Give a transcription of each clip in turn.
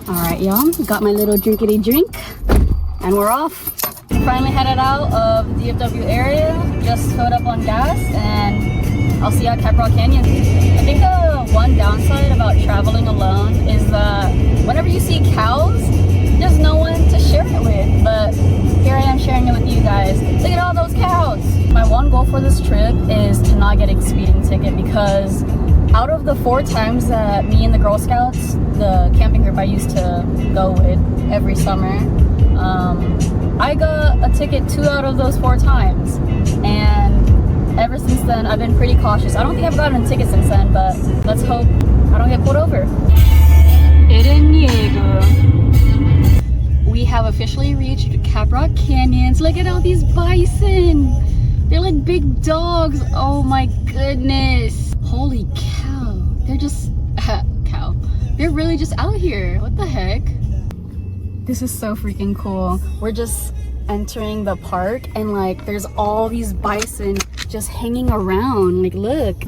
All right, y'all, got my little drinkity drink and we're off. Finally headed out of the DFW area, just filled up on gas, and I'll see you at Caprock Canyon. I think the one downside about traveling alone is that whenever you see cows, there's no one to share it with, but here I am sharing it with you guys. Look at all those cows. My one goal for this trip is to not get a speeding ticket, because out of the 4 times that me and the Girl Scouts, the camping group I used to go with every summer, I got a ticket 2 out of those 4 times, and ever since then I've been pretty cautious. I don't think I've gotten a ticket since then, but let's hope I don't get pulled over. We have officially reached Caprock Canyons. Look at all these bison. They're like big dogs. Oh my goodness. Holy cow. They're just cow. They're really just out here. What the heck? This is so freaking cool. We're just entering the park and like there's all these bison just hanging around. Like, look.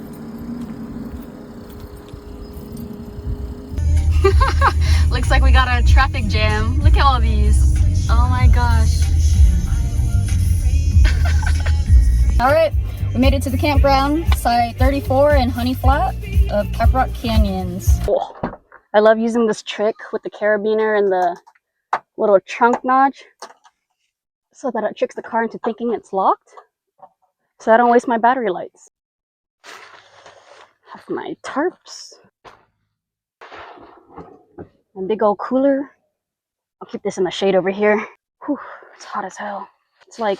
Looks like we got a traffic jam. Look at all these. Oh my gosh. All right, we made it to the campground, site 34 in Honey Flat of Caprock Canyons. Oh, I love using this trick with the carabiner and the little trunk notch so that it tricks the car into thinking it's locked, so I don't waste my battery lights. Have my tarps. And big old cooler. I'll keep this in the shade over here. Whew, it's hot as hell. It's like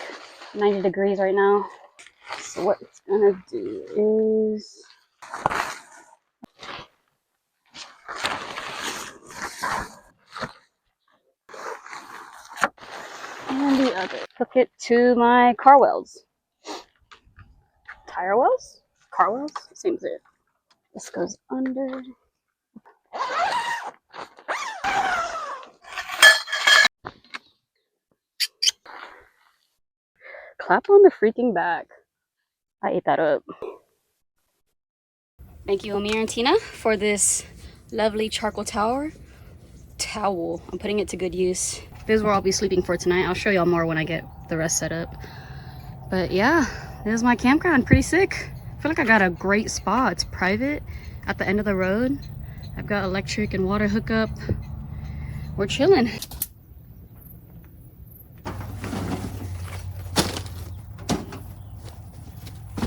90 degrees right now. So what it's gonna do is and the other. Hook it to my car wells. Tire wells? Car wells? Same thing. This goes under. Clap on the freaking back. I ate that up. Thank you, Amir and Tina, for this lovely charcoal towel. I'm putting it to good use. This is where I'll be sleeping for tonight. I'll show y'all more when I get the rest set up. But yeah, this is my campground. Pretty sick. I feel like I got a great spot. It's private at the end of the road. I've got electric and water hookup. We're chilling.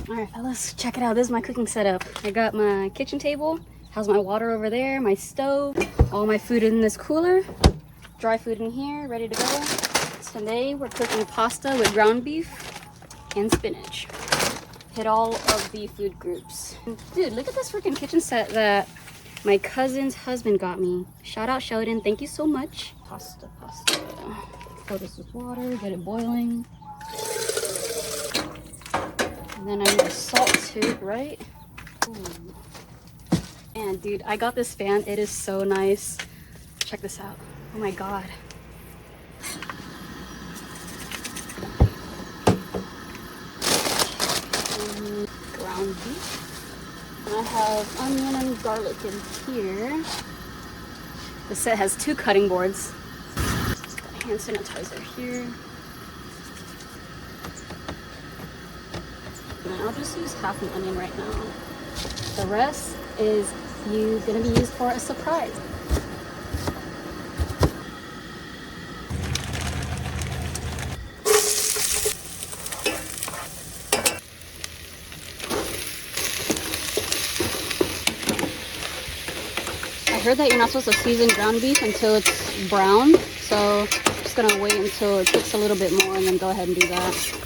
All right, fellas, check it out. This is my cooking setup. I got my kitchen table, has my water over there, my stove, all my food in this cooler, dry food in here, ready to go. Today, we're cooking pasta with ground beef and spinach. Hit all of the food groups. Dude, look at this freaking kitchen set that my cousin's husband got me. Shout out Sheldon, thank you so much. Pasta. Fill this with water, get it boiling. And then I need a salt too, right? Ooh. And dude, I got this fan. It is so nice. Check this out. Oh my god. Ground beef. And I have onion and garlic in here. The set has 2 cutting boards. Got hand sanitizer here. And I'll just use half an onion right now. The rest is gonna be used for a surprise. I heard that you're not supposed to season ground beef until it's brown, so I'm just gonna wait until it cooks a little bit more and then go ahead and do that.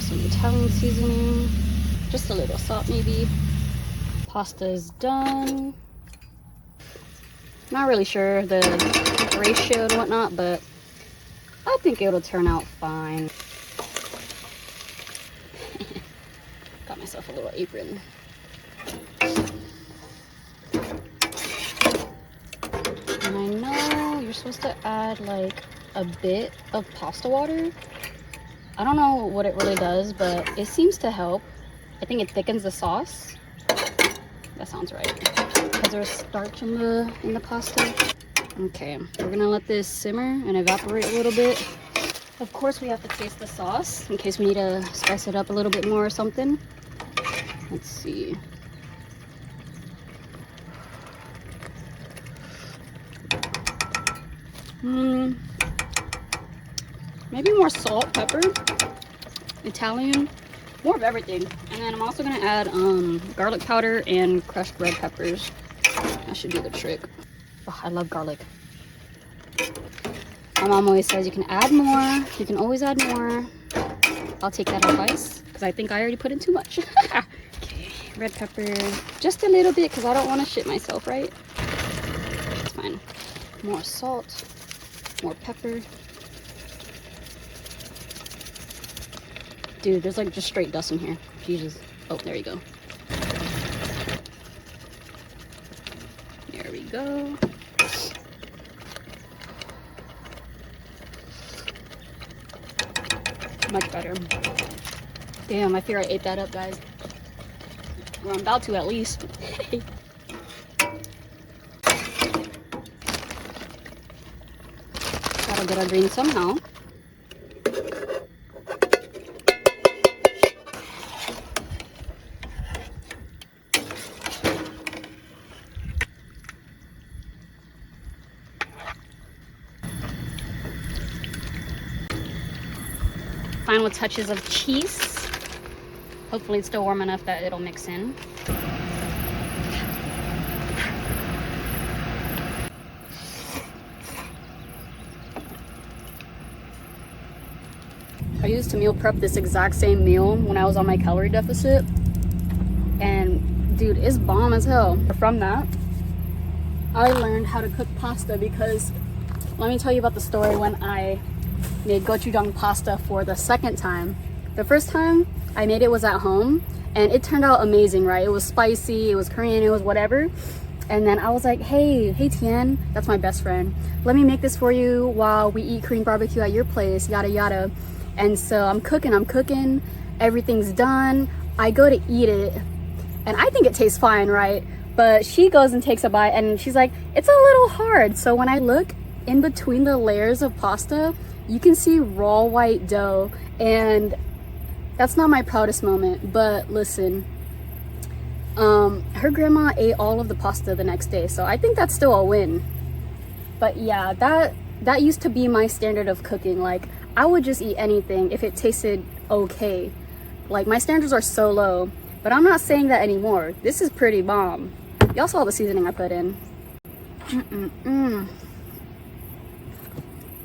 Some Italian seasoning, just a little salt maybe. Pasta is done. Not really sure the ratio and whatnot, but I think it'll turn out fine. Got myself a little apron. And I know you're supposed to add like a bit of pasta water. I don't know what it really does, but it seems to help. I think it thickens the sauce. That sounds right. Because there's starch in the pasta. Okay, we're gonna let this simmer and evaporate a little bit. Of course, we have to taste the sauce in case we need to spice it up a little bit more or something. Let's see. Maybe more salt, pepper, Italian, more of everything. And then I'm also gonna add garlic powder and crushed red peppers. That should do the trick. Oh, I love garlic. My mom always says you can add more. You can always add more. I'll take that advice because I think I already put in too much. Okay, red pepper, just a little bit because I don't want to shit myself, right? It's fine. More salt, more pepper. Dude, there's like just straight dust in here. Jesus. Oh, there you go. There we go. Much better. Damn, I fear I ate that up, guys. Well, I'm about to at least. Gotta get our green somehow. Fine with touches of cheese. Hopefully it's still warm enough that it'll mix in. I used to meal prep this exact same meal when I was on my calorie deficit. And dude, it's bomb as hell. From that, I learned how to cook pasta because let me tell you about the story when I made gochujang pasta for the second time. The first time I made it was at home and it turned out amazing, right? It was spicy, it was Korean, it was whatever. And then I was like, hey Tian, that's my best friend, let me make this for you while we eat Korean barbecue at your place, yada yada. And so I'm cooking, everything's done. I go to eat it and I think it tastes fine, right? But she goes and takes a bite and she's like, it's a little hard. So when I look in between the layers of pasta, you can see raw white dough, and that's not my proudest moment. But listen, her grandma ate all of the pasta the next day, so I think that's still a win. But yeah, that used to be my standard of cooking. Like, I would just eat anything if it tasted okay. Like, my standards are so low, but I'm not saying that anymore. This is pretty bomb. Y'all saw the seasoning I put in.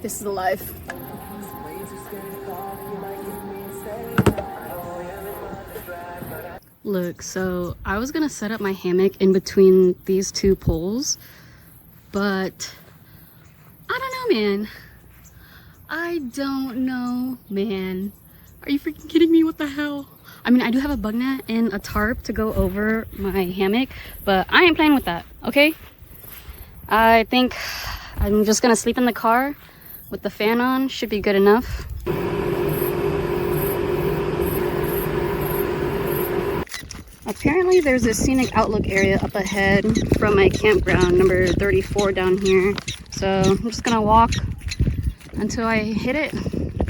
This is the life. Look, so I was gonna set up my hammock in between these two poles, but I don't know, man. I don't know, man. Are you freaking kidding me? What the hell? I mean, I do have a bug net and a tarp to go over my hammock, but I ain't playing with that, okay? I think I'm just gonna sleep in the car with the fan on. Should be good enough. Apparently there's a scenic outlook area up ahead from my campground, number 34 down here. So I'm just gonna walk until I hit it.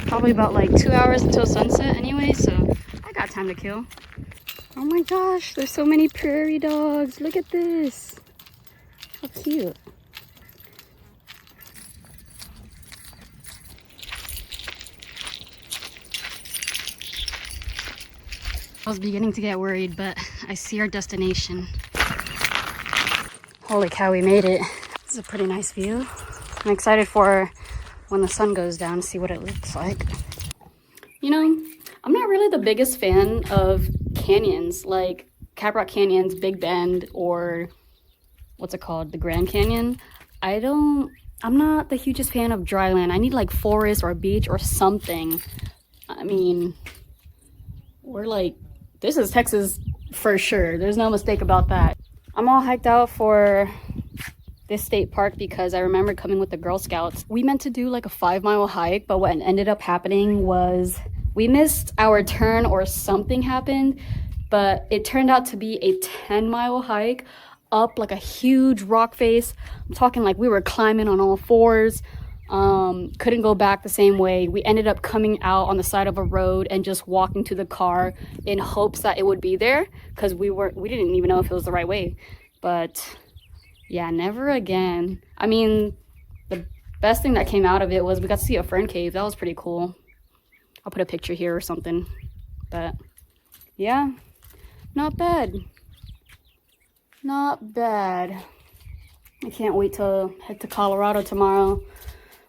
Probably about like 2 hours until sunset anyway, so I got time to kill. Oh my gosh, there's so many prairie dogs. Look at this. How cute. I was beginning to get worried, but I see our destination. Holy cow, we made it. This is a pretty nice view. I'm excited for when the sun goes down to see what it looks like. You know, I'm not really the biggest fan of canyons, like Caprock Canyon's Big Bend, or what's it called, the Grand Canyon. I'm not the hugest fan of dry land. I need like forest or beach or something. I mean, we're like, this is Texas for sure. There's no mistake about that. I'm all hyped out for this state park because I remember coming with the Girl Scouts. We meant to do like a 5-mile hike, but what ended up happening was we missed our turn or something happened. but it turned out to be a 10-mile hike up like a huge rock face. I'm talking like we were climbing on all fours. Couldn't go back the same way. We ended up coming out on the side of a road and just walking to the car in hopes that it would be there, because we didn't even know if it was the right way. But yeah, never again. I mean, the best thing that came out of it was we got to see a fern cave. That was pretty cool. I'll put a picture here or something. But yeah, not bad. Not bad. I can't wait to head to Colorado tomorrow,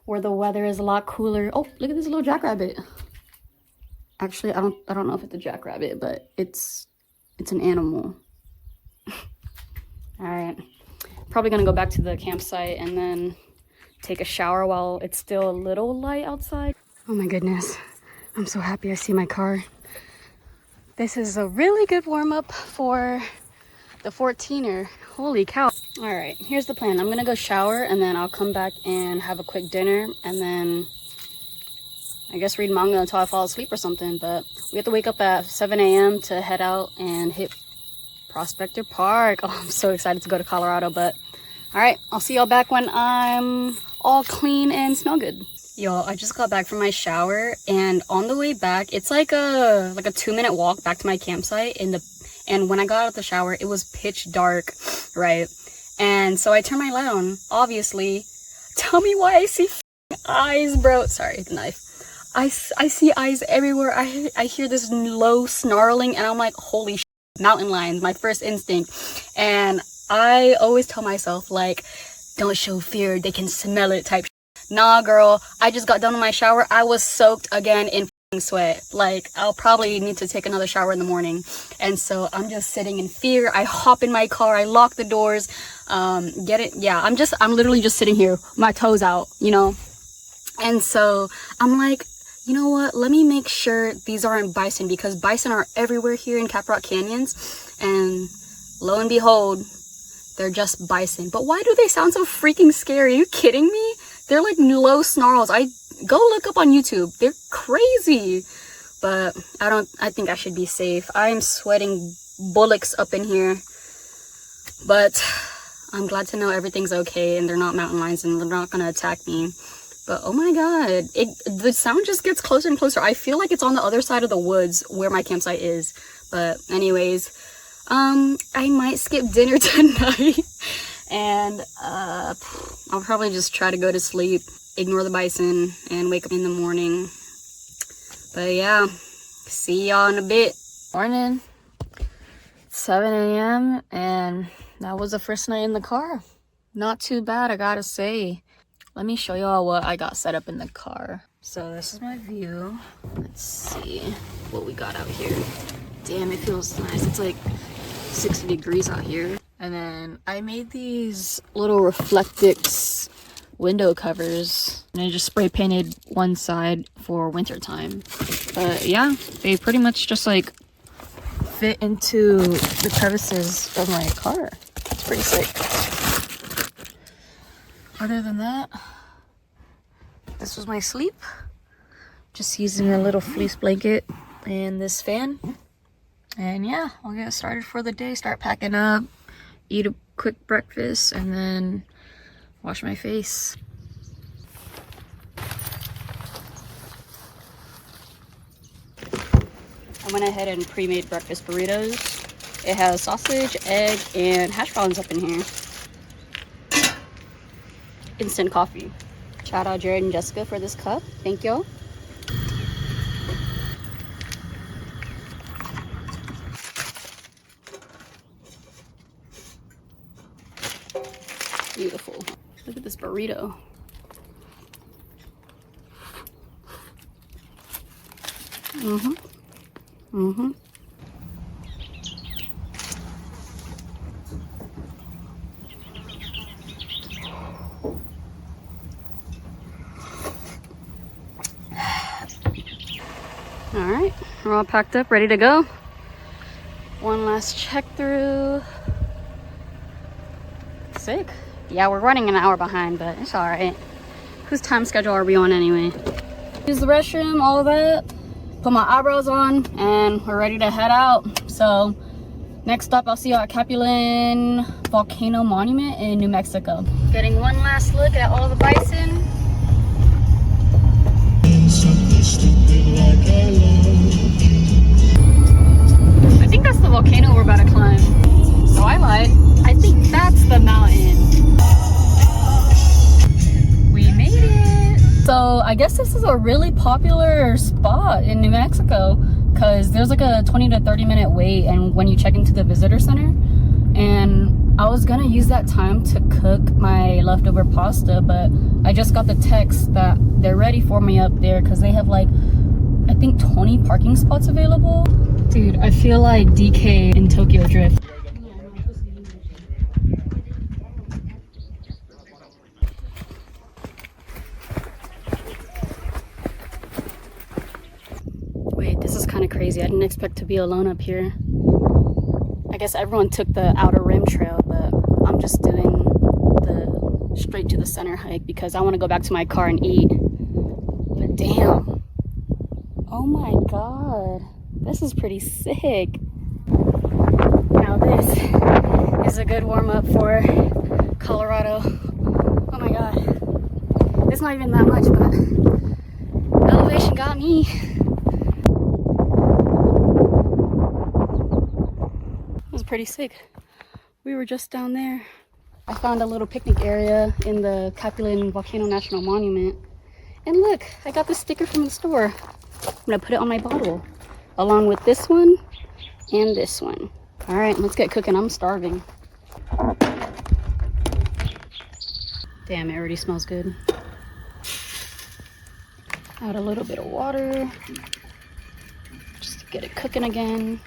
where the weather is a lot cooler. Oh, look at this little jackrabbit. Actually, I don't know if it's a jackrabbit, but it's an animal. All right, probably gonna go back to the campsite and then take a shower while it's still a little light outside. Oh my goodness, I'm so happy I see my car. This is a really good warm-up for the 14er. Holy cow. All right, here's the plan. I'm gonna go shower and then I'll come back and have a quick dinner and then I guess read manga until I fall asleep or something. But we have to wake up at 7 a.m. to head out and hit Prospector Park. Oh, I'm so excited to go to Colorado. But all right, I'll see y'all back when I'm all clean and smell good. Y'all, I just got back from my shower, and on the way back, it's like a 2-minute walk back to my campsite. And when I got out of the shower, it was pitch dark, right? And so I turned my light on, obviously. Tell me why I see eyes, bro. Sorry, the knife. I see eyes everywhere. I hear this low snarling, and I'm like, holy shit, mountain lions, my first instinct. And I always tell myself, like, don't show fear, they can smell it type shit. Nah, girl, I just got done with my shower. I was soaked again in sweat. Like, I'll probably need to take another shower in the morning. And so I'm just sitting in fear. I hop in my car, I lock the doors, get it. Yeah, I'm literally just sitting here, my toes out, you know. And so I'm like, you know what, let me make sure these aren't bison, because bison are everywhere here in Caprock canyons, and lo and behold, they're just bison. But why do they sound so freaking scary? Are you kidding me? They're like low snarls. Go look up on YouTube. They're crazy. But I think I should be safe. I am sweating bullocks up in here. But I'm glad to know everything's okay and they're not mountain lions and they're not gonna attack me. But oh my god, the sound just gets closer and closer. I feel like it's on the other side of the woods where my campsite is. But anyways, I might skip dinner tonight. And I'll probably just try to go to sleep, ignore the bison, and wake up in the morning. But yeah, see y'all in a bit. Morning, 7 a.m. and that was the first night in the car. Not too bad, I gotta say. Let me show y'all what I got set up in the car. So this is my view. Let's see what we got out here. Damn, it feels nice. It's like 60 degrees out here. And then I made these little Reflectix window covers and I just spray painted one side for winter time. But yeah, they pretty much just like fit into the crevices of my car. It's pretty sick. Other than that, this was my sleep. Just using a little fleece blanket and this fan. And yeah, I'll get started for the day. Start packing up, eat a quick breakfast, and then wash my face. I went ahead and pre-made breakfast burritos. It has sausage, egg, and hash browns up in here. Instant coffee. Shout out Jared and Jessica for this cup. Thank y'all. Beautiful. Look at this burrito. All right, we're all packed up, ready to go. One last check through. Sick. Yeah, we're running an hour behind, but it's all right. Whose time schedule are we on anyway? Use the restroom, all of that. put my eyebrows on, and we're ready to head out. So next stop, I'll see you at Capulin Volcano Monument in New Mexico. Getting one last look at all the bison. I think that's the volcano we're about to climb. So I lied. I think that's the mountain. We made it. So I guess this is a really popular spot in New Mexico because there's like a 20 to 30 minute wait and when you check into the visitor center. And I was gonna use that time to cook my leftover pasta, but I just got the text that they're ready for me up there because they have like, I think 20 parking spots available. Dude, I feel like DK in Tokyo Drift. Wait, this is kind of crazy. I didn't expect to be alone up here. I guess everyone took the outer rim trail, but I'm just doing the straight to the center hike because I want to go back to my car and eat. But damn. Oh my god. This is pretty sick. Now this is a good warm-up for Colorado. Oh my god. It's not even that much, but elevation got me. It was pretty sick. We were just down there. I found a little picnic area in the Capulin Volcano National Monument. And look, I got this sticker from the store. I'm gonna put it on my bottle, along with this one and this one. All right, let's get cooking. I'm starving. Damn, it already smells good. Add a little bit of water, just to get it cooking again.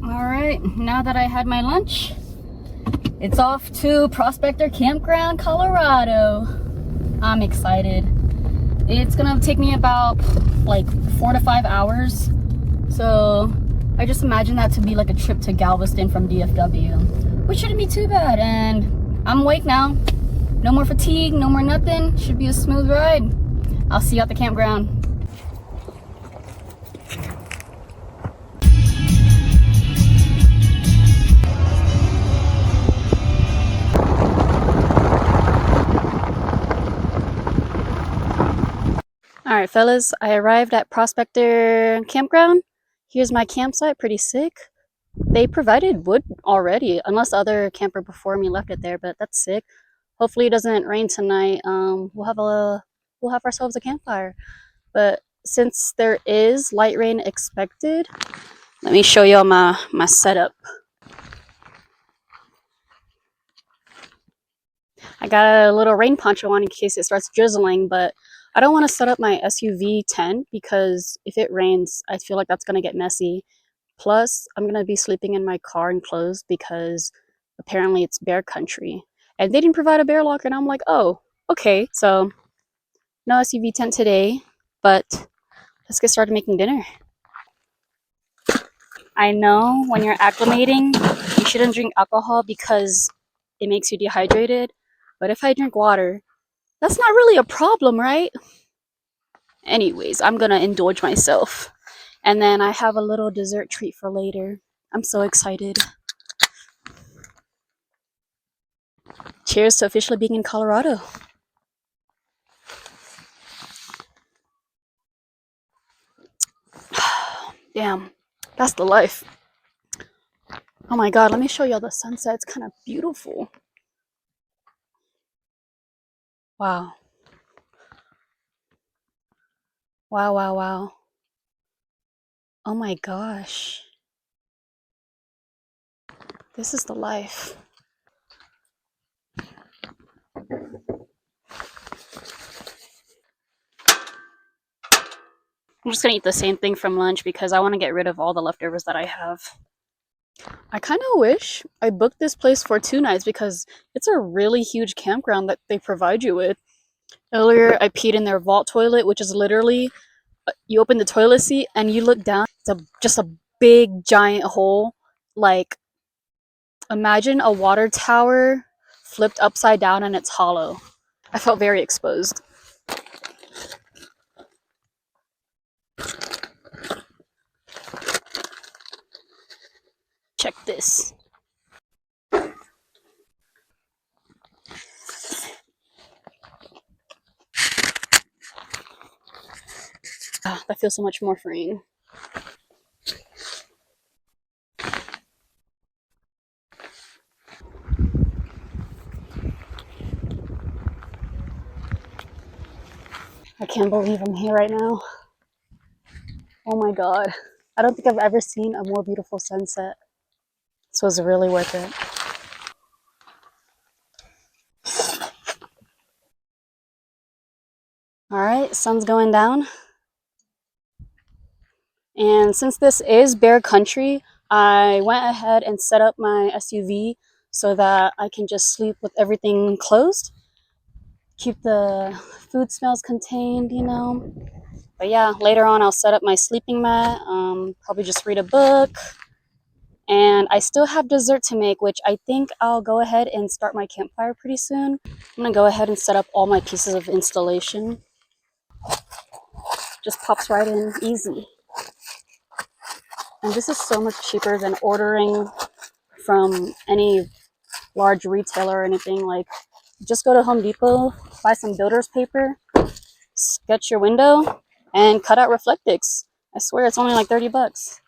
Alright, now that I had my lunch, it's off to Prospector Campground, Colorado. I'm excited. It's gonna take me about like 4 to 5 hours. So I just imagine that to be like a trip to Galveston from DFW, which shouldn't be too bad. And I'm awake now. No more fatigue, no more nothing. Should be a smooth ride. I'll see you at the campground. All right, fellas, I arrived at Prospector Campground. Here's my campsite, pretty sick. They provided wood already, unless the other camper before me left it there, but that's sick. Hopefully it doesn't rain tonight. We'll have ourselves a campfire. But since there is light rain expected, let me show y'all my setup. I got a little rain poncho on in case it starts drizzling, but I don't want to set up my SUV tent because if it rains, I feel like that's going to get messy. Plus, I'm going to be sleeping in my car enclosed because apparently it's bear country. And they didn't provide a bear locker, and I'm like, oh, okay. So, no SUV tent today, but let's get started making dinner. I know when you're acclimating, you shouldn't drink alcohol because it makes you dehydrated. But if I drink water, that's not really a problem, right? Anyways, I'm gonna indulge myself. And then I have a little dessert treat for later. I'm so excited. Cheers to officially being in Colorado. Damn, that's the life. Oh my god, let me show y'all the sunset. It's kind of beautiful. Wow. Wow, wow, wow. Oh my gosh. This is the life. I'm just gonna eat the same thing from lunch because I want to get rid of all the leftovers that I have. I kind of wish I booked this place for 2 nights because it's a really huge campground that they provide you with. Earlier, I peed in their vault toilet, which is literally, you open the toilet seat and you look down, it's just a big giant hole. Like, imagine a water tower flipped upside down and it's hollow. I felt very exposed. Check this. That feels so much more freeing. I can't believe I'm here right now. Oh my god. I don't think I've ever seen a more beautiful sunset. This was really worth it. Alright, sun's going down. And since this is bear country, I went ahead and set up my SUV so that I can just sleep with everything closed. Keep the food smells contained, you know. But yeah, later on I'll set up my sleeping mat, probably just read a book. And I still have dessert to make, which I think I'll go ahead and start my campfire pretty soon. I'm gonna go ahead and set up all my pieces of installation. Just pops right in, easy. And this is so much cheaper than ordering from any large retailer or anything. Like, just go to Home Depot, buy some builder's paper, sketch your window, and cut out Reflectix. I swear it's only like 30 bucks.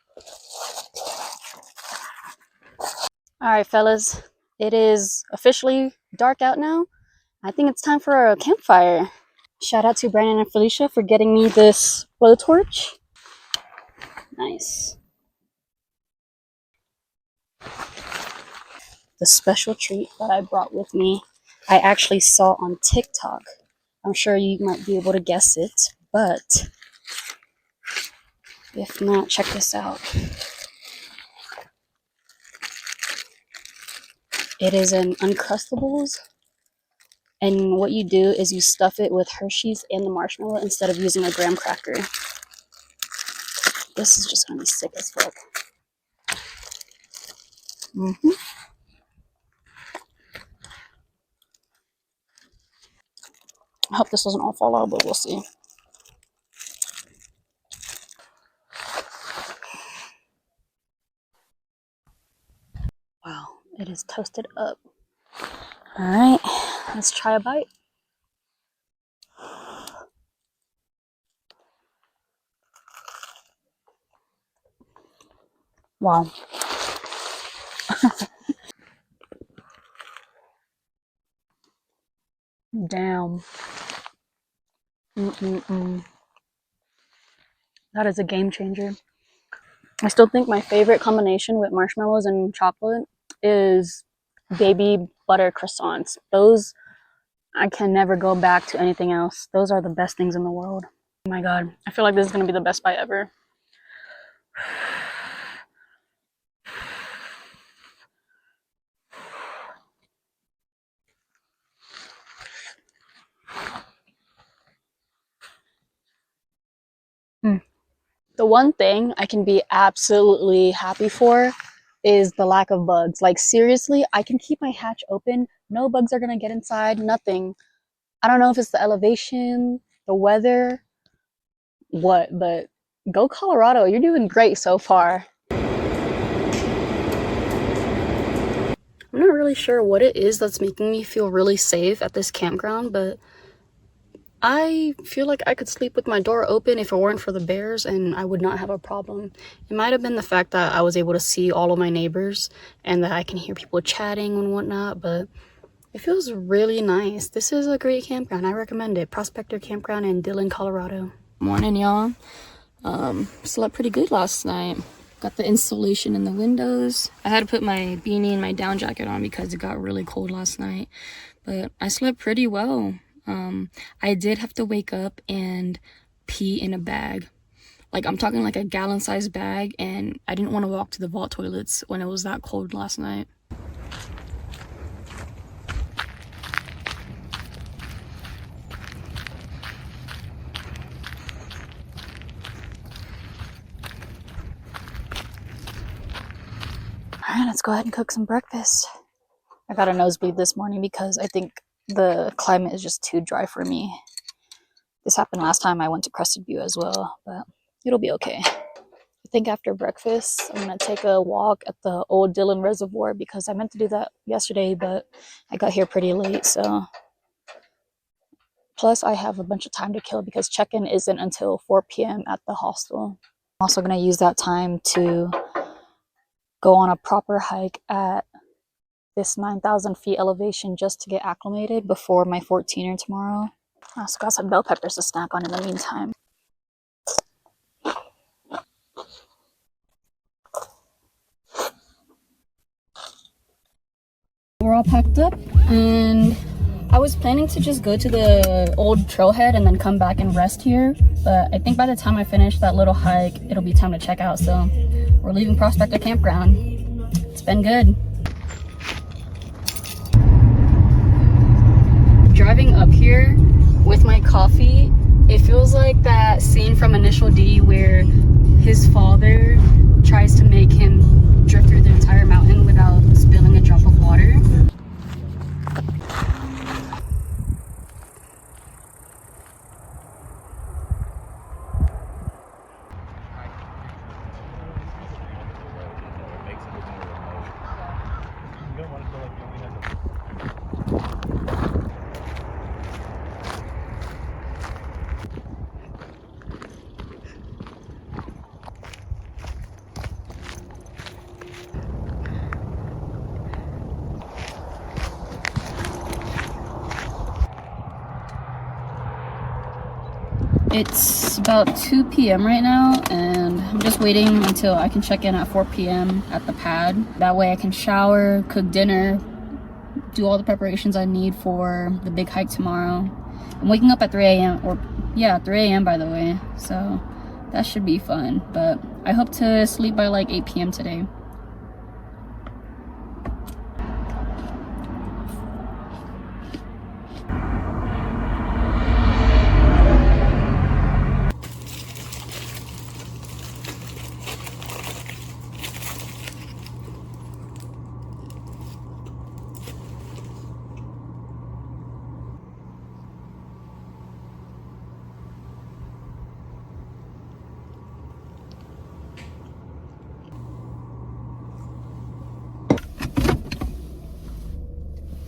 Alright fellas, it is officially dark out now. I think it's time for a campfire. Shout out to Brandon and Felicia for getting me this blowtorch. Nice. The special treat that I brought with me, I actually saw on TikTok. I'm sure you might be able to guess it, but if not, check this out. It is an Uncrustables, and what you do is you stuff it with Hershey's and the marshmallow instead of using a graham cracker. This is just gonna be sick as fuck. I hope this doesn't all fall out, but we'll see. Wow, it is toasted up. All right, let's try a bite. Wow. Damn. That is a game changer. I still think my favorite combination with marshmallows and chocolate is baby butter croissants. Those, I can never go back to anything else. Those are the best things in the world. Oh my god, I feel like this is going to be the best bite ever. The one thing I can be absolutely happy for is the lack of bugs. Like, seriously, I can keep my hatch open. No bugs are going to get inside, nothing. I don't know if it's the elevation, the weather, what, but go Colorado. You're doing great so far. I'm not really sure what it is that's making me feel really safe at this campground, but I feel like I could sleep with my door open if it weren't for the bears, and I would not have a problem. It might have been the fact that I was able to see all of my neighbors and that I can hear people chatting and whatnot, but it feels really nice. This is a great campground. I recommend it. Prospector Campground in Dillon, Colorado. Morning, y'all. Slept pretty good last night. Got the insulation in the windows. I had to put my beanie and my down jacket on because it got really cold last night, but I slept pretty well. I did have to wake up and pee in a bag. Like, I'm talking like a gallon-sized bag, and I didn't want to walk to the vault toilets when it was that cold last night. Alright, let's go ahead and cook some breakfast. I got a nosebleed this morning because I think the climate is just too dry for me. This happened last time I went to Crested View as well, but it'll be okay. I think after breakfast, I'm gonna take a walk at the old Dillon Reservoir because I meant to do that yesterday, but I got here pretty late, so. Plus, I have a bunch of time to kill because check-in isn't until 4 p.m. at the hostel. I'm also gonna use that time to go on a proper hike at this 9,000 feet elevation just to get acclimated before my 14er tomorrow. I also got some bell peppers to snack on in the meantime. We're all packed up and I was planning to just go to the old trailhead and then come back and rest here, but I think by the time I finish that little hike, it'll be time to check out. So we're leaving Prospector Campground. It's been good. Driving up here with my coffee, it feels like that scene from Initial D where his father tries to make him drift through the entire mountain without spilling a drop of water. It's about 2 p.m. right now, and I'm just waiting until I can check in at 4 p.m. at the pad. That way I can shower, cook dinner, do all the preparations I need for the big hike tomorrow. I'm waking up at 3 a.m. or yeah, 3 a.m. by the way, so that should be fun. But I hope to sleep by like 8 p.m. today.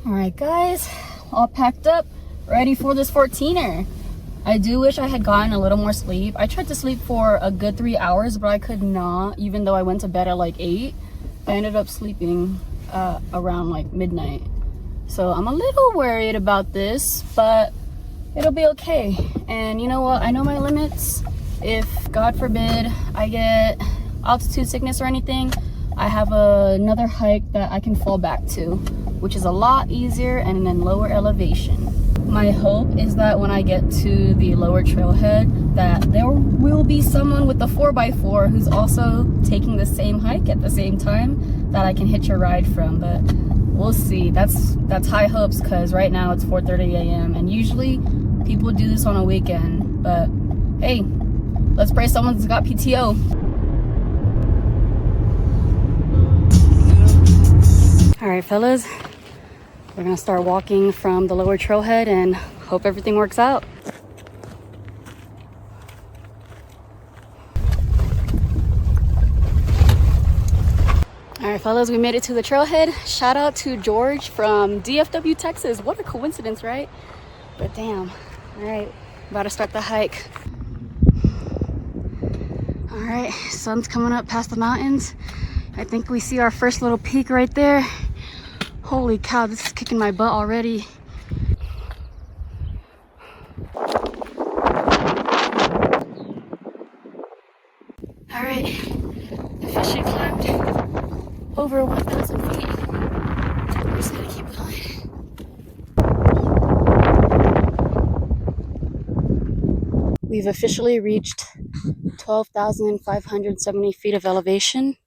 Alright guys, all packed up, ready for this 14er. I do wish I had gotten a little more sleep. I tried to sleep for a good 3 hours, but I could not, even though I went to bed at like 8. I ended up sleeping around like midnight. So I'm a little worried about this, but it'll be okay. And you know what, I know my limits. If God forbid I get altitude sickness or anything, I have another hike that I can fall back to, which is a lot easier and in lower elevation. My hope is that when I get to the lower trailhead that there will be someone with a 4x4 who's also taking the same hike at the same time that I can hitch a ride from, but we'll see. That's high hopes because right now it's 4:30 a.m. and usually people do this on a weekend, but hey, let's pray someone's got PTO. All right, fellas, we're gonna start walking from the lower trailhead and hope everything works out. All right, fellas, we made it to the trailhead. Shout out to George from DFW, Texas. What a coincidence, right? But damn. All right, about to start the hike. All right, sun's coming up past the mountains. I think we see our first little peak right there. Holy cow, this is kicking my butt already. All right, officially climbed over 1,000 feet. We're just gonna keep going. We've officially reached 12,570 feet of elevation.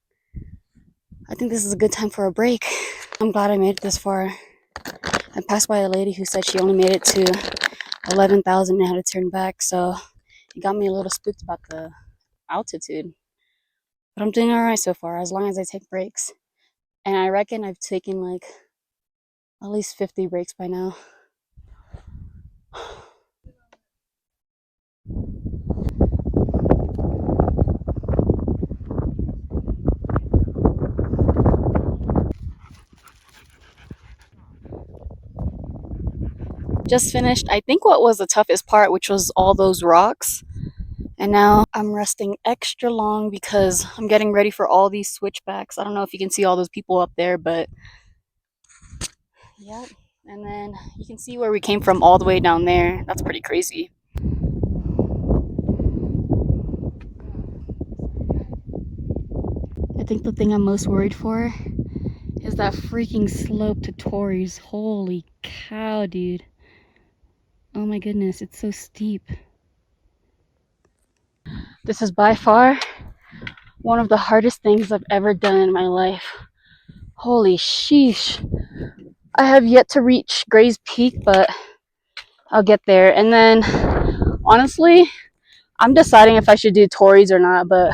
I think this is a good time for a break. I'm glad I made it this far. I passed by a lady who said she only made it to 11,000 and had to turn back, so it got me a little spooked about the altitude. But I'm doing all right so far, as long as I take breaks. And I reckon I've taken like at least 50 breaks by now. Just finished, I think, what was the toughest part, which was all those rocks. And now I'm resting extra long because I'm getting ready for all these switchbacks. I don't know if you can see all those people up there, but yeah. And then you can see where we came from all the way down there. That's pretty crazy. I think the thing I'm most worried for is that freaking slope to Torreys. Holy cow, dude. Oh my goodness, it's so steep. This is by far one of the hardest things I've ever done in my life. Holy sheesh. I have yet to reach Gray's Peak, but I'll get there. And then, honestly, I'm deciding if I should do Torreys or not, but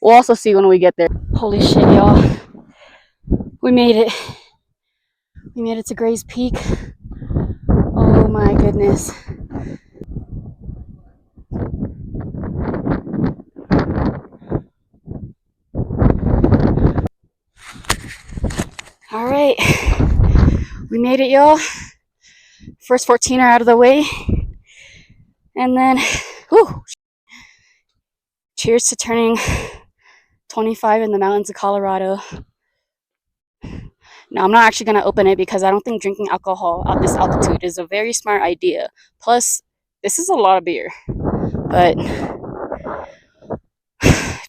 we'll also see when we get there. Holy shit, y'all. We made it. We made it to Gray's Peak. Oh my goodness. All right. We made it, y'all. First 14 are out of the way. And then, whew, cheers to turning 25 in the mountains of Colorado. Now, I'm not actually going to open it because I don't think drinking alcohol at this altitude is a very smart idea. Plus, this is a lot of beer. But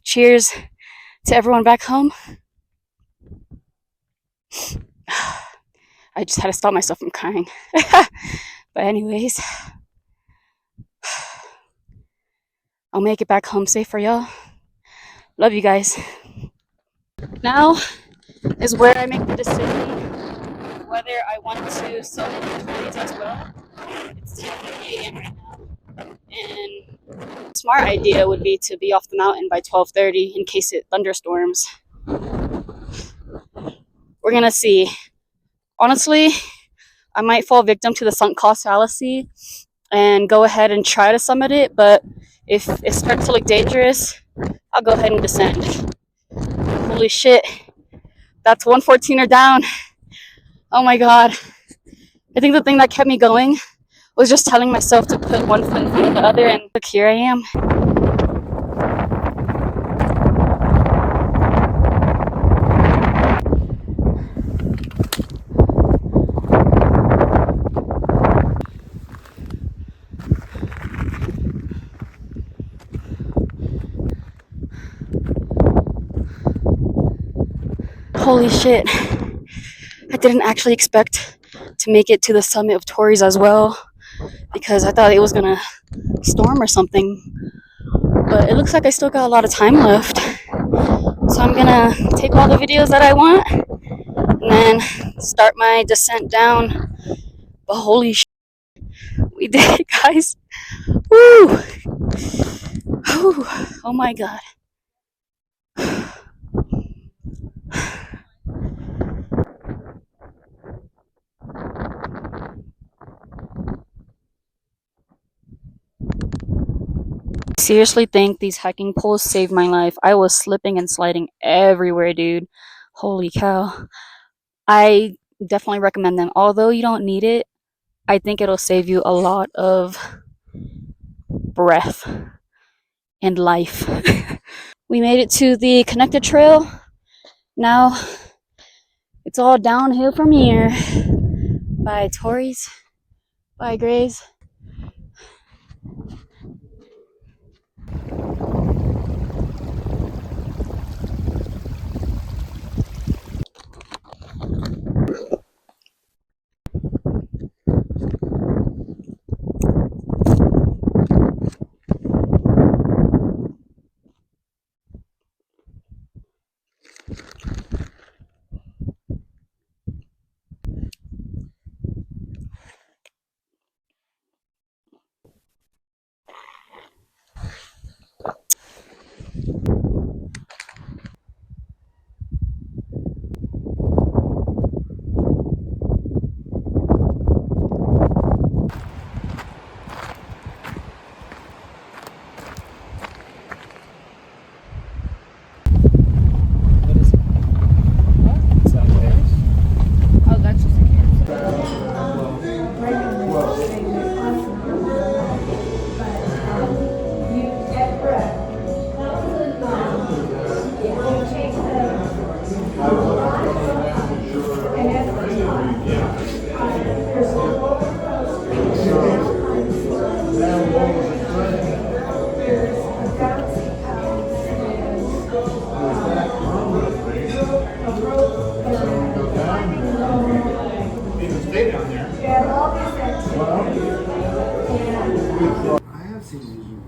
cheers to everyone back home. I just had to stop myself from crying. But anyways, I'll make it back home safe for y'all. Love you guys. Now is where I make the decision whether I want to summit the Torreys as well. It's 10:30 a.m. right now. And a smart idea would be to be off the mountain by 12:30 in case it thunderstorms. We're gonna see. Honestly, I might fall victim to the sunk cost fallacy and go ahead and try to summit it, but if it starts to look dangerous, I'll go ahead and descend. Holy shit. That's 114er down. Oh my god. I think the thing that kept me going was just telling myself to put one foot in front of the other, and look, here I am. Holy shit. I didn't actually expect to make it to the summit of Torreys as well because I thought it was gonna storm or something. But it looks like I still got a lot of time left. So I'm gonna take all the videos that I want and then start my descent down. But holy shit, we did it, guys. Woo! Whew. Oh my god. Seriously think these hiking poles saved my life. I was slipping and sliding everywhere, dude. Holy cow. I definitely recommend them. Although you don't need it, I think it'll save you a lot of breath and life. We made it to the connected trail. Now it's all downhill from here. By Torreys, by Grays.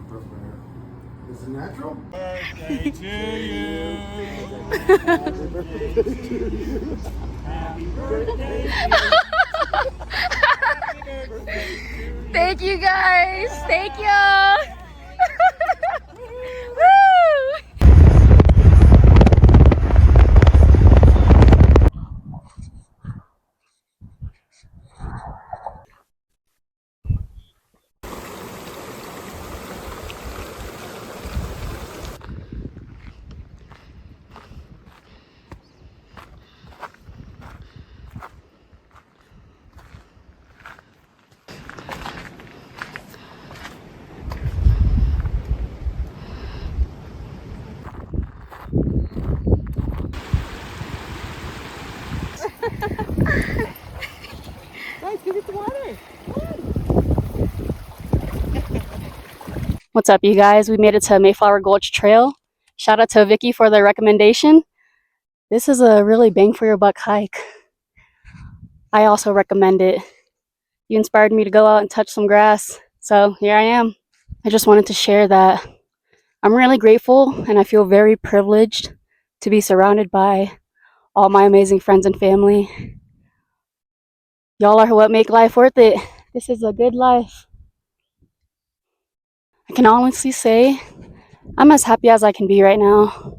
Is it natural? Birthday to you. Happy birthday to you. Happy birthday to you. Happy birthday to you. Thank you guys. Thank you. Woo! Guys, give me some water. What's up, you guys? We made it to Mayflower Gulch Trail. Shout out to Vicky for the recommendation. This is a really bang for your buck hike. I also recommend it. You inspired me to go out and touch some grass, so here I am. I just wanted to share that I'm really grateful and I feel very privileged to be surrounded by all my amazing friends and family. Y'all are what make life worth it. This is a good life. I can honestly say I'm as happy as I can be right now.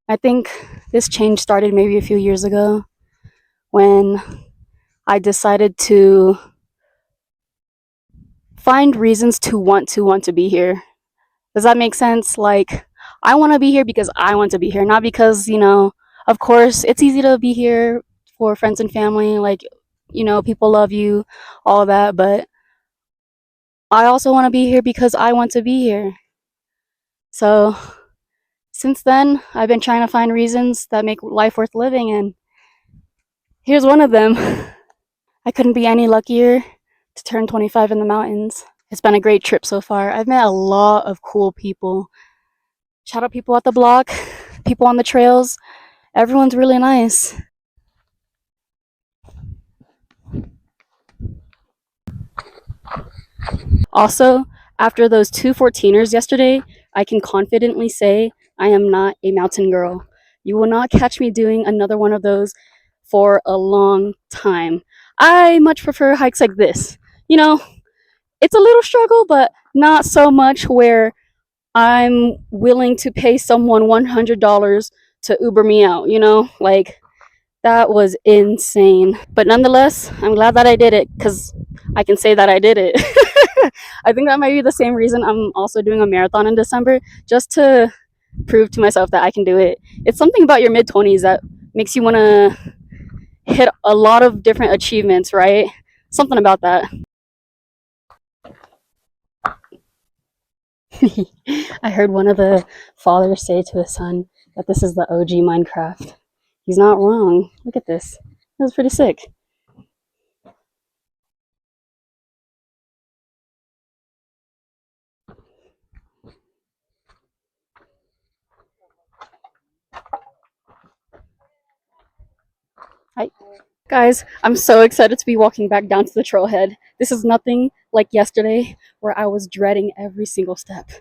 I think this change started maybe a few years ago when I decided to find reasons to want to be here. Does that make sense? Like, I want to be here because I want to be here, not because, of course, it's easy to be here for friends and family, like, people love you, all that, but I also want to be here because I want to be here. So, since then, I've been trying to find reasons that make life worth living, and here's one of them. I couldn't be any luckier to turn 25 in the mountains. It's been a great trip so far. I've met a lot of cool people. Shout out people at the block, people on the trails. Everyone's really nice. Also, after those two 14ers yesterday, I can confidently say I am not a mountain girl. You will not catch me doing another one of those for a long time. I much prefer hikes like this. It's a little struggle, but not so much where I'm willing to pay someone $100 to Uber me out, Like, that was insane. But nonetheless, I'm glad that I did it because I can say that I did it. I think that might be the same reason I'm also doing a marathon in December, just to prove to myself that I can do it. It's something about your mid-20s that makes you want to hit a lot of different achievements, right? Something about that. I heard one of the fathers say to his son that this is the OG Minecraft. He's not wrong. Look at this. That was pretty sick. Hi. Guys, I'm so excited to be walking back down to the trailhead. This is nothing like yesterday where I was dreading every single step.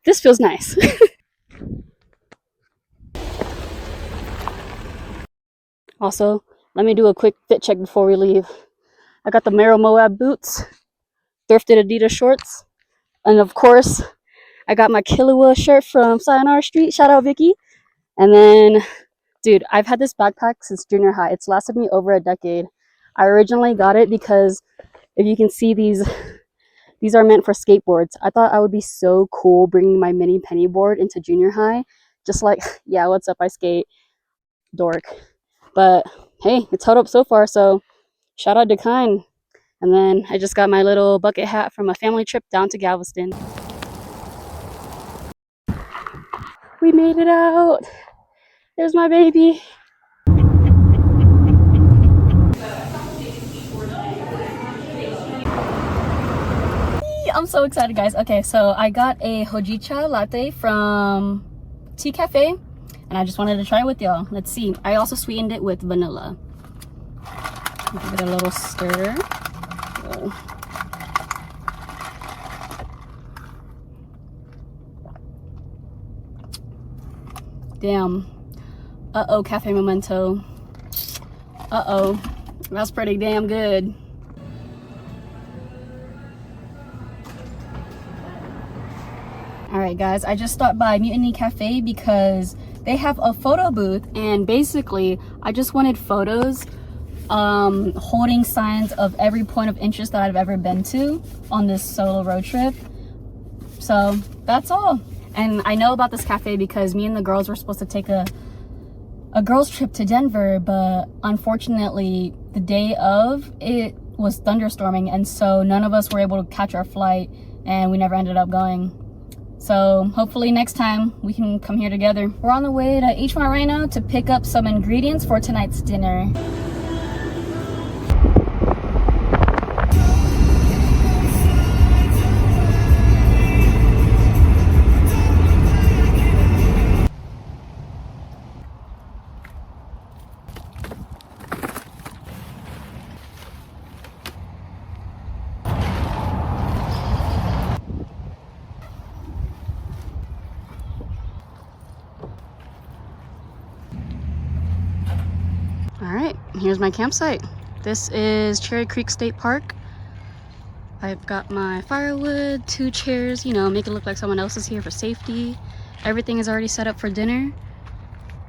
This feels nice. Also, let me do a quick fit check before we leave. I got the Merrill Moab boots, thrifted Adidas shorts, and of course, I got my Killua shirt from Sayonara Street. Shout out Vicky. And then, dude, I've had this backpack since junior high. It's lasted me over a decade. I originally got it because if you can see these are meant for skateboards. I thought I would be so cool bringing my mini penny board into junior high. Just like, yeah, what's up? I skate. Dork. But hey, it's held up so far, so shout out to Kind. And then I just got my little bucket hat from a family trip down to Galveston. We made it out. There's my baby. I'm so excited, guys. Okay, so I got a hojicha latte from Tea Cafe, and I just wanted to try it with y'all. Let's see. I also sweetened it with vanilla. Give it a little stir. Whoa. Damn. Uh-oh, Cafe Memento. Uh-oh. That's pretty damn good. Alright guys, I just stopped by Mutiny Cafe because they have a photo booth, and basically I just wanted photos holding signs of every point of interest that I've ever been to on this solo road trip. So that's all. And I know about this cafe because me and the girls were supposed to take a girls trip to Denver, but unfortunately the day of it was thunderstorming, and so none of us were able to catch our flight and we never ended up going. So hopefully next time we can come here together. We're on the way to H Mart right now to pick up some ingredients for tonight's dinner. All right, here's my campsite. This is Cherry Creek State Park. I've got my firewood, 2 chairs, you know, make it look like someone else is here for safety. Everything is already set up for dinner.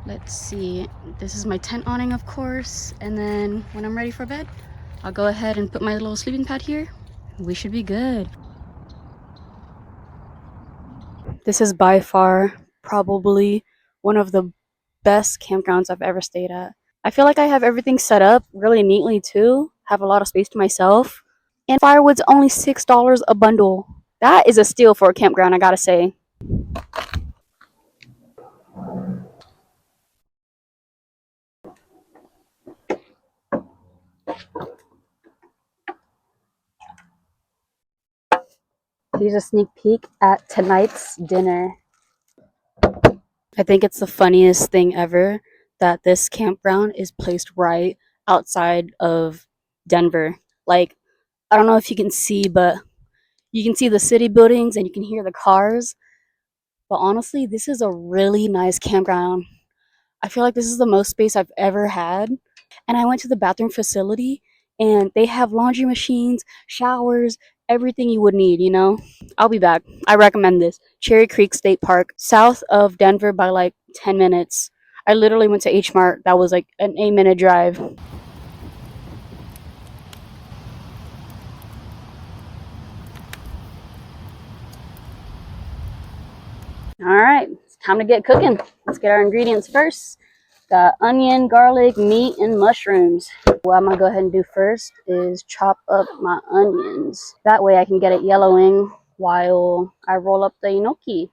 Let's see, this is my tent awning, of course. And then when I'm ready for bed, I'll go ahead and put my little sleeping pad here. We should be good. This is by far probably one of the best campgrounds I've ever stayed at. I feel like I have everything set up really neatly too. Have a lot of space to myself. And firewood's only $6 a bundle. That is a steal for a campground, I gotta say. Here's a sneak peek at tonight's dinner. I think it's the funniest thing ever that this campground is placed right outside of Denver. Like, I don't know if you can see, but you can see the city buildings and you can hear the cars. But honestly, this is a really nice campground. I feel like this is the most space I've ever had. And I went to the bathroom facility and they have laundry machines, showers, everything you would need, you know? I'll be back. I recommend this. Cherry Creek State Park, south of Denver by like 10 minutes. I literally went to H Mart. That was like an 8-minute drive. All right, it's time to get cooking. Let's get our ingredients first. Got onion, garlic, meat, and mushrooms. What I'm gonna go ahead and do first is chop up my onions. That way I can get it yellowing while I roll up the gnocchi.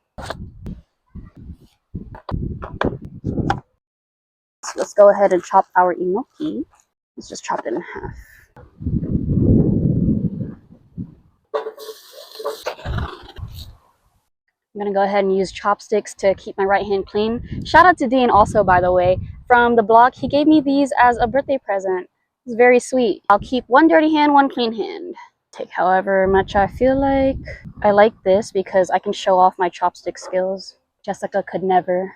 So let's go ahead and chop our gnocchi. Let's just chop it in half. I'm gonna go ahead and use chopsticks to keep my right hand clean. Shout out to Dean also, by the way, from the blog. He gave me these as a birthday present. It's very sweet. I'll keep one dirty hand, one clean hand. Take however much I feel like. I like this because I can show off my chopstick skills. Jessica could never.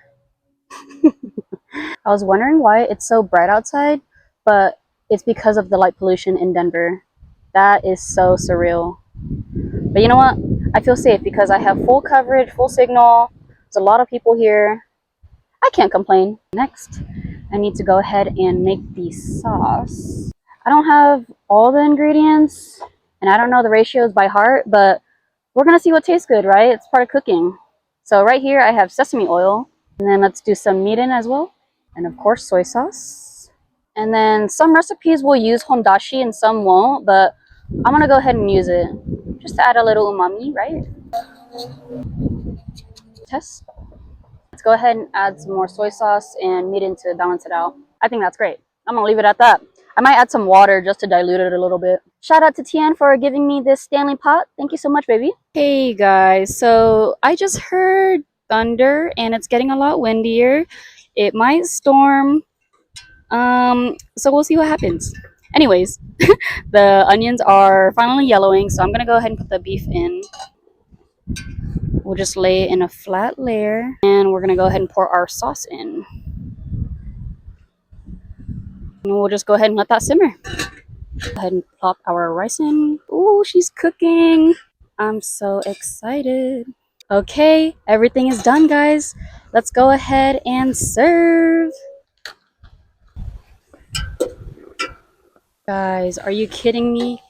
I was wondering why it's so bright outside, but it's because of the light pollution in Denver. That is so surreal. But you know what? I feel safe because I have full coverage, full signal. There's a lot of people here. I can't complain. Next, I need to go ahead and make the sauce. I don't have all the ingredients and I don't know the ratios by heart, but we're gonna see what tastes good, right? It's part of cooking. So right here I have sesame oil, and then let's do some meat in as well. And of course, soy sauce. And then some recipes will use hondashi and some won't, but I'm gonna go ahead and use it just to add a little umami, right? Test. Let's go ahead and add some more soy sauce and meat in to balance it out. I think that's great. I'm gonna leave it at that. I might add some water just to dilute it a little bit. Shout out to Tian for giving me this Stanley pot. Thank you so much, baby. Hey guys, so I just heard thunder and it's getting a lot windier. It might storm. So we'll see what happens. Anyways, the onions are finally yellowing, so I'm gonna go ahead and put the beef in. We'll just lay it in a flat layer, and we're gonna go ahead and pour our sauce in. And we'll just go ahead and let that simmer. Go ahead and plop our rice in. Ooh, she's cooking. I'm so excited. Okay, everything is done, guys. Let's go ahead and serve. Guys, are you kidding me?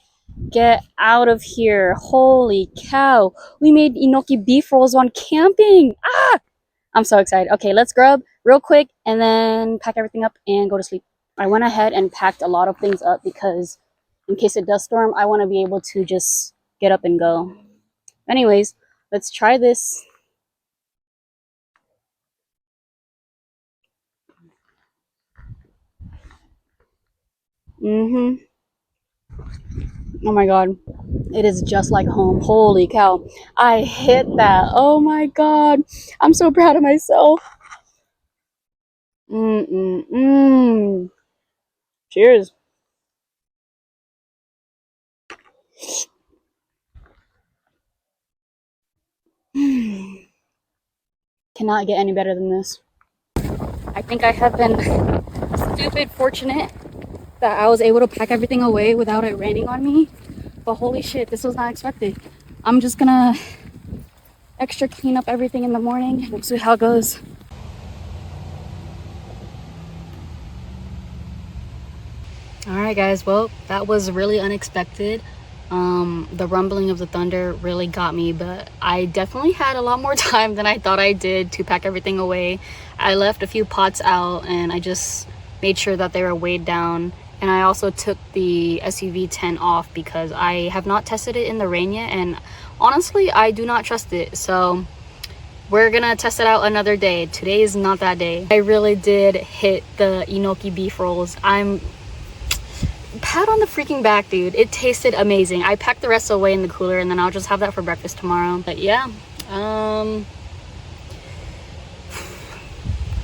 Get out of here. Holy cow. We made gnocchi beef rolls on camping. Ah! I'm so excited. Okay, let's grub real quick and then pack everything up and go to sleep. I went ahead and packed a lot of things up because in case it does storm, I want to be able to just get up and go. Anyways, let's try this. Oh my god. It is just like home. Holy cow. I hit that. Oh my god. I'm so proud of myself. Cheers. Cannot get any better than this. I think I have been stupid fortunate that I was able to pack everything away without it raining on me. But holy shit, this was not expected. I'm just gonna extra clean up everything in the morning. We'll see how it goes. Alright guys, well, that was really unexpected. The rumbling of the thunder really got me, but I definitely had a lot more time than I thought I did to pack everything away. I left a few pots out and I just made sure that they were weighed down, and I also took the SUV tent off because I have not tested it in the rain yet, and honestly I do not trust it, so we're gonna test it out another day. Today is not that day. I really did hit the gnocchi beef rolls. I'm pat on the freaking back, dude. It tasted amazing. I packed the rest away in the cooler and then I'll just have that for breakfast tomorrow. But yeah, I'll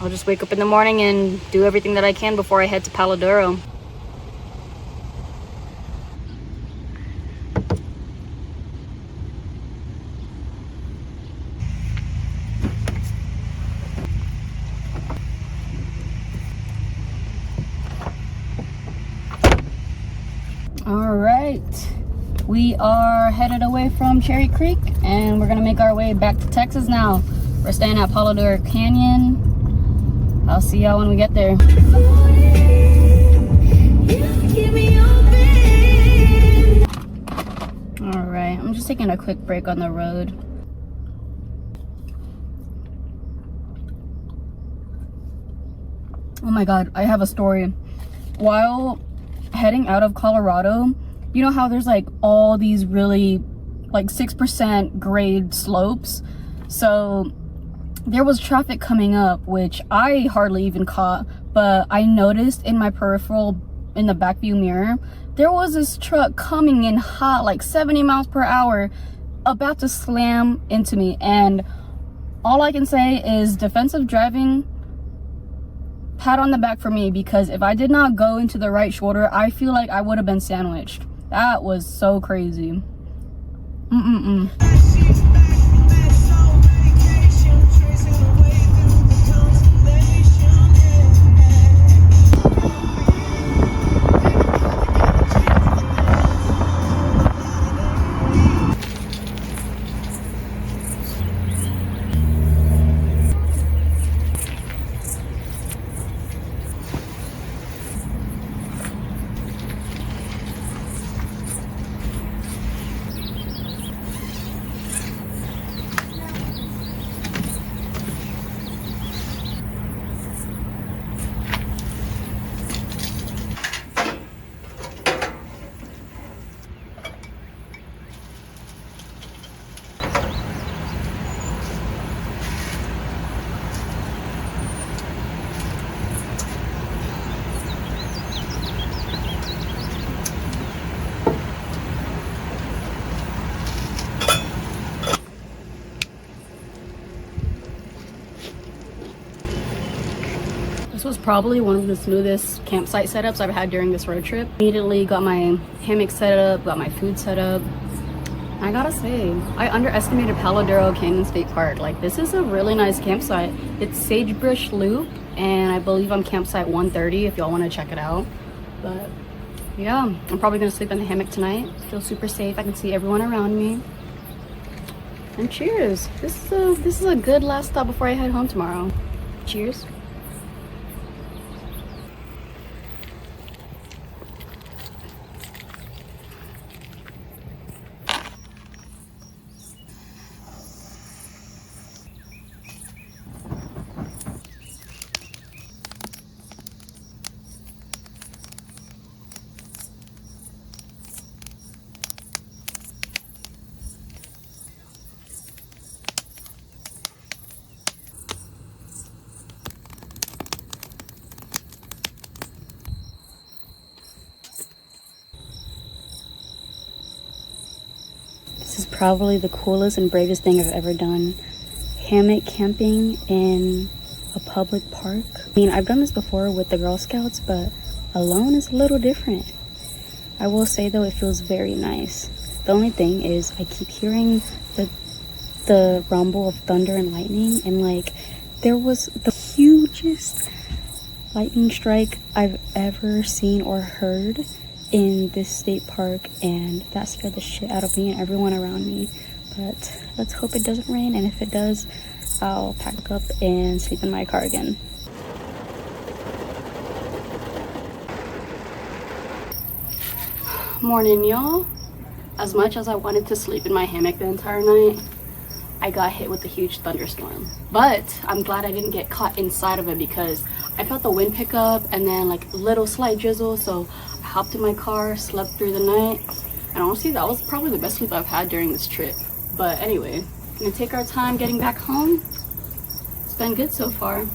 just wake up in the morning and do everything that I can before I head to Palo Duro. All right, we are headed away from Cherry Creek and we're gonna make our way back to Texas now. We're staying at Palo Duro Canyon. I'll see y'all when we get there. All right, I'm just taking a quick break on the road. Oh my god, I have a story. While heading out of Colorado, you know how there's like all these really like 6% grade slopes? So there was traffic coming up, which I hardly even caught, but I noticed in my peripheral, in the back view mirror, there was this truck coming in hot, like 70 miles per hour, about to slam into me. And all I can say is defensive driving, pat on the back for me, because if I did not go into the right shoulder, I feel like I would have been sandwiched. That was so crazy. This was probably one of the smoothest campsite setups I've had during this road trip. Immediately got my hammock set up, got my food set up. I gotta say, I underestimated Palo Duro Canyon State Park. Like, this is a really nice campsite. It's Sagebrush Loop, and I believe I'm campsite 130 if y'all want to check it out. But yeah, I'm probably gonna sleep in the hammock tonight. Feel super safe. I can see everyone around me. And cheers. This is a good last stop before I head home tomorrow. Cheers. This is probably the coolest and bravest thing I've ever done. Hammock camping in a public park. I mean, I've done this before with the Girl Scouts, but alone is a little different. I will say though, it feels very nice. The only thing is I keep hearing the rumble of thunder and lightning, and like there was the hugest lightning strike I've ever seen or heard in this state park, and that scared the shit out of me and everyone around me. But let's hope it doesn't rain, and if it does, I'll pack up and sleep in my car again. Morning, y'all. As much as I wanted to sleep in my hammock the entire night, I got hit with a huge thunderstorm. But I'm glad I didn't get caught inside of it, because I felt the wind pick up and then like little slight drizzle, so I hopped in my car, slept through the night, and honestly that was probably the best sleep I've had during this trip. But anyway, gonna take our time getting back home. It's been good so far.